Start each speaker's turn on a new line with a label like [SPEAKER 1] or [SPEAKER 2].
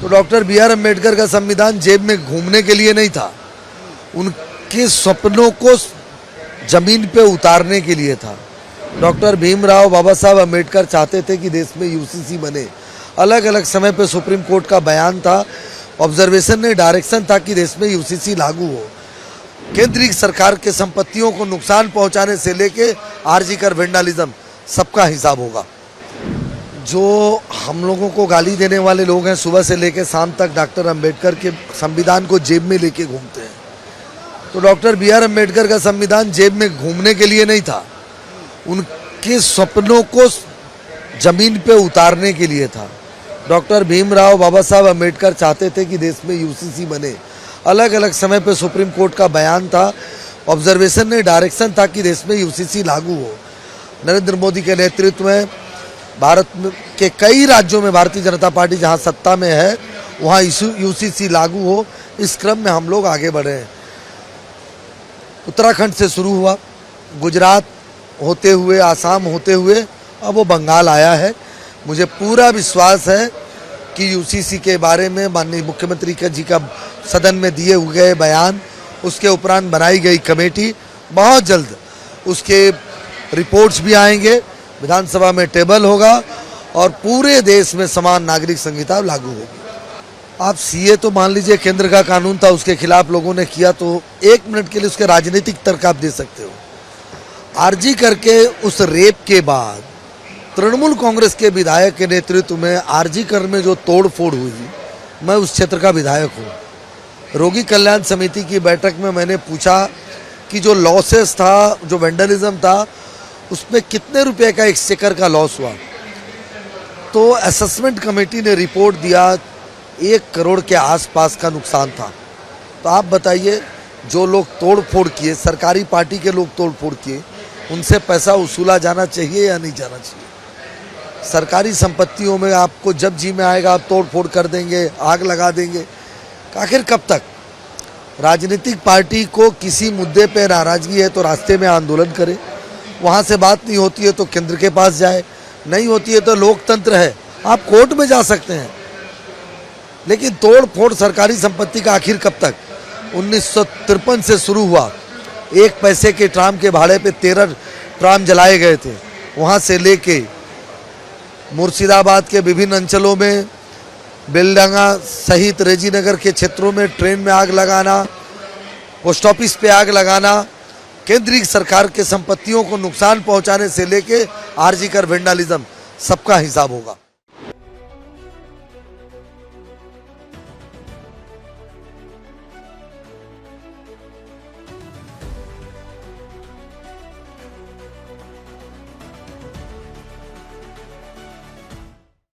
[SPEAKER 1] तो doctor B are Ambedkar का संविधान जेब में घूमने के लिए नहीं था, उनके सपनों को जमीन पे उतारने के लिए था। डॉक्टर भीमराव बाबा साहब अम्बेडकर चाहते थे कि देश में यूसीसी बने। अलग अलग समय पे सुप्रीम कोर्ट का बयान था, ऑब्जर्वेशन ने डायरेक्शन था कि देश में यूसीसी लागू हो। केंद्रीय सरकार के संपत्तियों को नुकसान पहुंचाने से लेके आरजी कर वेंडलिज्म सबका हिसाब होगा। जो हम लोगों को गाली देने वाले लोग हैं, सुबह से लेकर शाम तक डॉक्टर अंबेडकर के संविधान को जेब में लेके घूमते हैं। तो डॉक्टर बी आर अम्बेडकर का संविधान जेब में घूमने के लिए नहीं था, उनके सपनों को जमीन पे उतारने के लिए था। डॉक्टर भीमराव बाबा साहब अम्बेडकर चाहते थे कि देश में यूसीसी बने। अलग अलग समय पे सुप्रीम कोर्ट का बयान था, ऑब्जर्वेशन ने डायरेक्शन था कि देश में यूसीसी लागू हो। नरेंद्र मोदी के नेतृत्व में भारत के कई राज्यों में भारतीय जनता पार्टी जहां सत्ता में है वहां यूसीसी लागू हो, इस क्रम में हम लोग आगे बढ़े हैं। उत्तराखंड से शुरू हुआ, गुजरात होते हुए, आसाम होते हुए अब वो बंगाल आया है। मुझे पूरा विश्वास है कि यूसीसी के बारे में माननीय मुख्यमंत्री जी का सदन में दिए हुए बयान, उसके उपरांत बनाई गई कमेटी, बहुत जल्द उसके रिपोर्ट्स भी आएंगे, विधानसभा में टेबल होगा और पूरे देश में समान नागरिक संहिता लागू होगी। आप सीए तो मान लीजिए केंद्र का कानून था, उसके खिलाफ लोगों ने किया, तो एक मिनट के लिए उसके राजनीतिक तर्क आप दे सकते हो। आरजी करके उस रेप के बाद तृणमूल कांग्रेस के विधायक के नेतृत्व में आरजी कर में जो तोड़फोड़ हुई, मैं उस क्षेत्र का विधायक हूँ। रोगी कल्याण समिति की बैठक में मैंने पूछा कि जो लॉसेस था, जो वेंडलिज्म था, उसमें कितने रुपए का एक्सचेकर का लॉस हुआ। तो असेसमेंट कमेटी ने रिपोर्ट दिया 1 करोड़ के आसपास का नुकसान था। तो आप बताइए, जो लोग तोड़फोड़ किए, सरकारी पार्टी के लोग तोड़फोड़ किए, उनसे पैसा वसूला जाना चाहिए या नहीं जाना चाहिए? सरकारी संपत्तियों में आपको जब जी में आएगा आप तोड़फोड़ कर देंगे, आग लगा देंगे। आखिर कब तक? राजनीतिक पार्टी को किसी मुद्दे पे नाराजगी है तो रास्ते में आंदोलन करे, वहाँ से बात नहीं होती है तो केंद्र के पास जाए, नहीं होती है तो लोकतंत्र है, आप कोर्ट में जा सकते हैं। लेकिन तोड़-फोड़ सरकारी संपत्ति का आखिर कब तक? 1953 से शुरू हुआ। 1 पैसे के ट्राम के भाड़े पे 13 ट्राम जलाए गए थे। वहाँ से लेके मुर्शिदाबाद के विभिन्न अंचलों में, बेलडांगा सहित रेजीनगर के क्षेत्रों में ट्रेन में आग लगाना, पोस्ट ऑफिस पे आग लगाना, केंद्रीय सरकार के संपत्तियों को नुकसान पहुंचाने से लेके आरजी कर वेंडलिज्म सबका हिसाब होगा।